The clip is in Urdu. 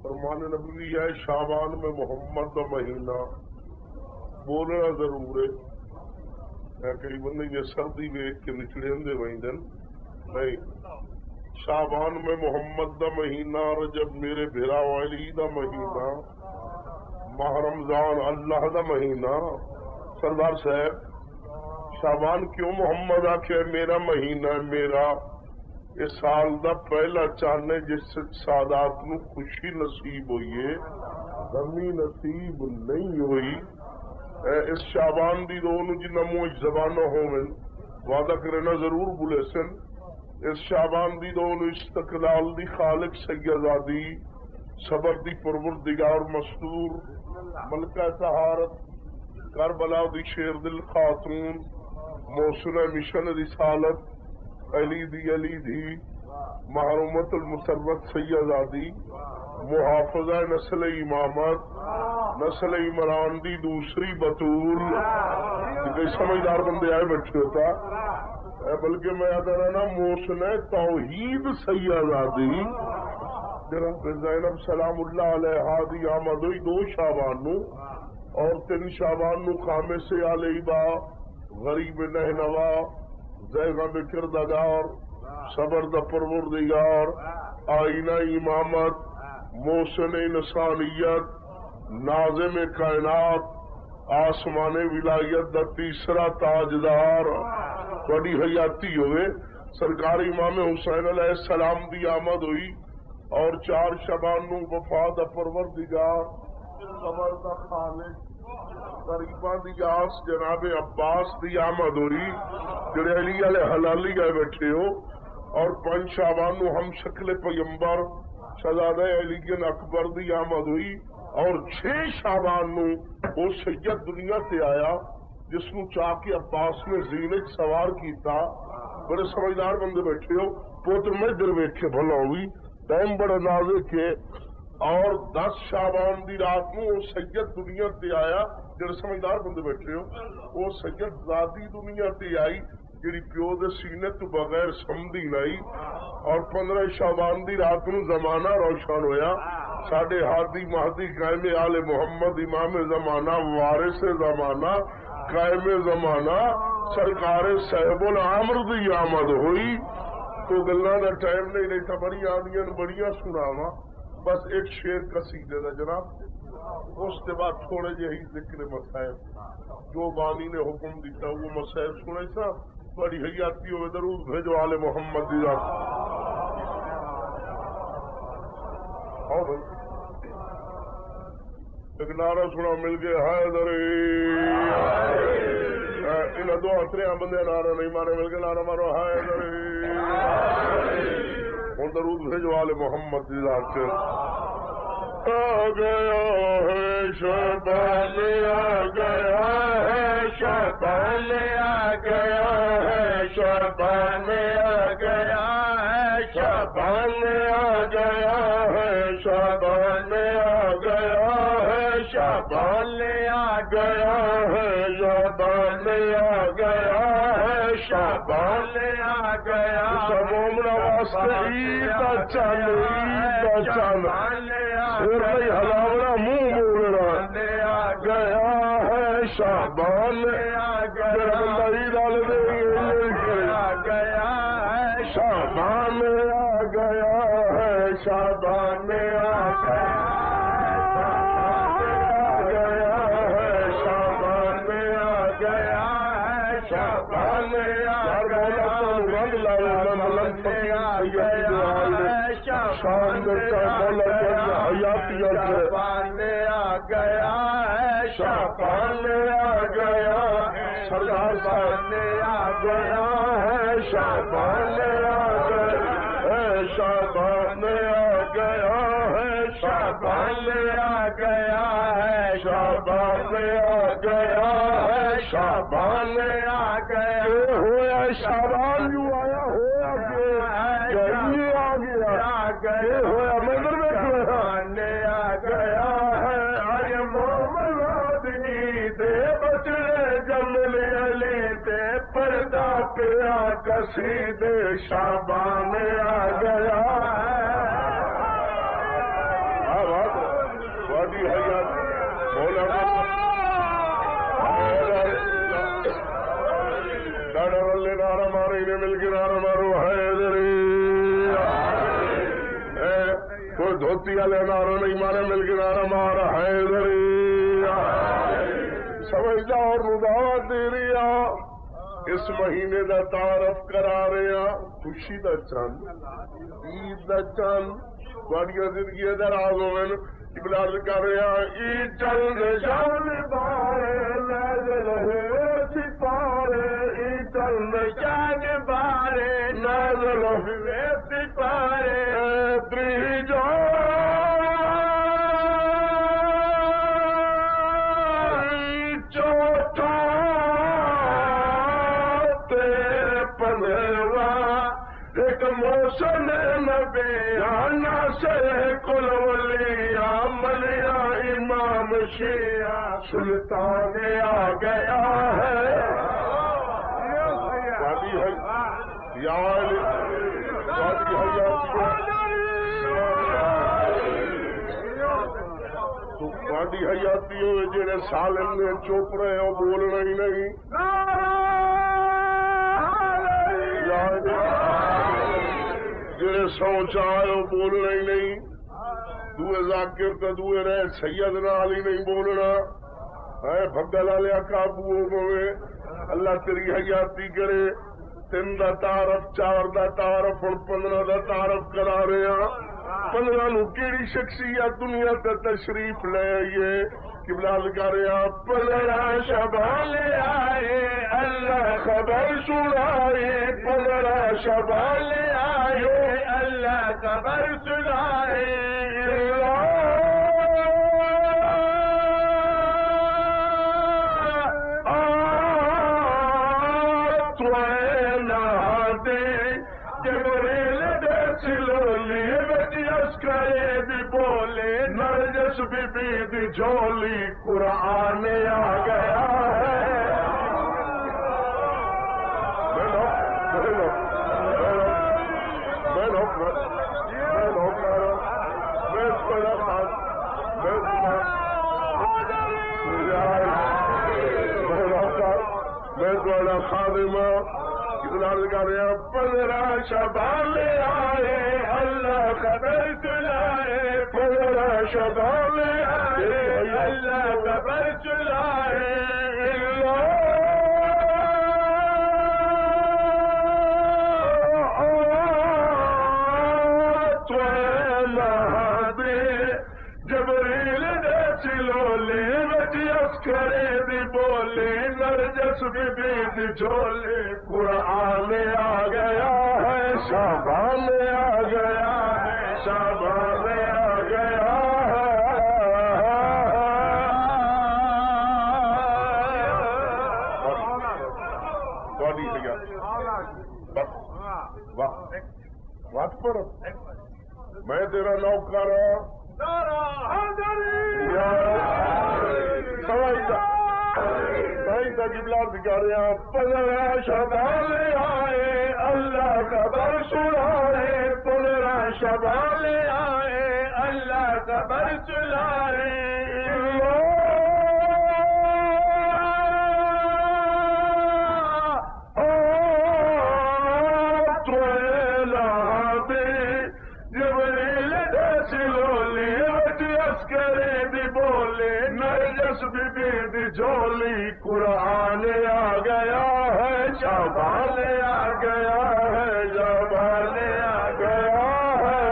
فرمان نبوی ہے شعبان میں محمد کا مہینہ بولنا ضرور ہے کئی بندے یہ سردی ویک کے نچڑے ہوں وہدن نہیں شعبان میں محمد دا مہینہ رجب میرے بھیرا والی دا مہینہ ماہ رمضان اللہ دا مہینہ سردار صاحب شعبان کیوں محمد آخیا میرا مہینہ میرا اس سال دا پہلا چاند ہے جس سے سادات نو خوشی نصیب ہوئی ہے غمی نصیب نہیں ہوئی اس شعبان دی دو نو جنہ منہ زبانہ ہومن وعدہ کرنا ضرور بولے سن اس شعبان دی دو نو استقلال دی خالق سیدادی صبر دی پروردگار مستور ملکہ طہارت کربلا دی شیر دل خاتون موسن مشن رسالت علی دی محرومت المسرت سیدادی محافظہ نسل امامت نسل عمران دی دوسری بطول کئی سمجھدار بندے آئے بیٹھے ہوتا بلکہ میں یاد رہنا موسن توحید سیدادی جناب زینب سلام اللہ علیہ دی آمد ہوئی 2 شعبان نو اور 3 شعبان نو خامے سے علیبا غریب نہنوا زیغہ بکردگار صبر دا پروردگار آئینہ امامت محسن انسانیت ناظم کائنات آسمان ولایت دا تیسرا تاجدار بڑی حیاتی ہوئے سرکار امام حسین علیہ السلام دی آمد ہوئی اور 4 شعبان نو وفا دا پروردگار صبر دا خالق غریباں دی آس جناب عباس دی آمد ہوئی جڑے علی علیہ حلالی گئے بیٹھے ہو اور 5 شعبان نو ہم شکل پیمبر شہزادہ علی اکبر دی آمد ہوئی اور 6 شعبان نو وہ سید دنیا سے آیا جس نو چاہ کے عباس نے زینت سوار کیتا بڑے سمجھدار بندے بیٹھے ہو پوتر میں در ویکھے بھلا ہوئی ٹائم بڑا نازے کے اور 10 شعبان دی رات نو وہ سید دنیا تے آیا جڑے سمجھدار بندے بیٹھے ہو وہ سید ذاتی دنیا تے آئی جڑی پیو دے سینے تو بغیر سمدھی نہیں اور 15 شعبان دی رات نو زمانہ روشن ہویا ساڈے ہادی مہدی قائم آل محمد امام زمانہ وارث زمانہ قائم زمانہ سرکار صاحب العمر دی آمد ہوئی تو گلاں دا ٹائم نہیں رہتا بڑی آدیاں بڑیاں سناواں بس ایک شعر قصیدے دا جناب اس کے بعد تھوڑے جہی ذکر مسائل جو بانی نے حکم دیتا وہ مسائل سنے سا بڑی حیاتی ہوئے درود بھیجو آل محمد دی ذات اور ایک نعرہ سنا مل گیا حیدری ان 2 3 بندے نعرہ نہیں مارے مل کے نعرہ مارو حیدری اور درود بھیجو آل محمد دی ذات سے آ گیا ہے شعبان آ گیا ہے شعبان آ گیا ہے شعبان آ گیا ہے شعبان آ گیا ہے شعبان آ گیا ہے شعبان آ گیا ہے شعبان آ گیا ہے شعبان آ گیا سب عمر واسطے عید چل ہلاونا منہ موڑنا آ گیا ہے شعبان آ گیا ہے شعبان آ گیا ہے شعبان آ گیا ہے شعبان آ گیا ہے شعبان آ گیا رنگ لاؤ شان شعبان آ گیا ہے شعبان آ گیا سردار صاحب آ گیا ہے شعبان آ گیا شعبان آ گیا ہے شعبان آ گیا ہے شعبان آ گیا ہے شعبان آ گیا ہوا شعبان جو آیا ہوا آ گیا ہوا مندر میں آ گیا ہے آج محمد دے بچڑے جملے علی دے پردہ پیا کسید شعبان آ گیا ہے کوئی دھوتی والے نعرہ نہیں مارے، مل کے نعرہ مارا حیدری، سمجھدار اور دعوت دے رہی اس مہینے دا تعارف کرا رہے ہیں، خوشی دا چند، عید دا چند، بڑی زندگی دراز ہوئے ابلاغ کر رہے ہیں، عید چند جان بارے نازل ہوئے ستارے، عید چند جان بارے نازل ہوئے ستارے، تری جان چوتھا تیرے پنجوا ایک موسم نبی آنا سے کل ولیہ ملیا امام شیعہ سلطان آ گیا ہے، تھوڑی حیاتی ہوئے جڑے سالن میں چپ رہے ہو بولنا ہی نہیں، جڑے سو چاہے ہو بولنا ہی نہیں، دوے ذاکر کا دوے رہے سید نال ہی نہیں بولنا، اے بھگل والے قابو ہوئے، اللہ تیری حیاتی کرے، 3 دا تعارف 4 دا تعارف اور 15 دا تعارف کرا رہے ہیں، 15 نو کیڑی شخصیت دنیا تے تشریف لے آئیے قبلہ کر رہے ہیں، 15 شبان لے آئے اللہ خبر سنائے، 15 شبان لے آئے اللہ خبر سنائے، کرے بھی بولے نرجس بی بی دی جھولی قرآن آ گیا ہے، میں تھوڑا خادمہ کر رہے ہیں، 15 شبان لے آئے اللہ خبر چلائے، 15 شبان لے آئے اللہ خبر چلائے، جبریل دے چلولے وجیس کرے دی بولے نرجس بی بی دی جھولے قرآن آ گیا ہے، شابان آ گیا ہے، شابان آ گیا ہے، بات پر میں تیرا نوکر دکھا رہے ہیں، 15 شبان لے آئے اللہ خبر سنائے، 15 شبان لے آئے اللہ خبر سنائے، بی بی دی جھولی قرآن آ گیا ہے، شابان آ گیا ہے، شابان آ گیا ہے،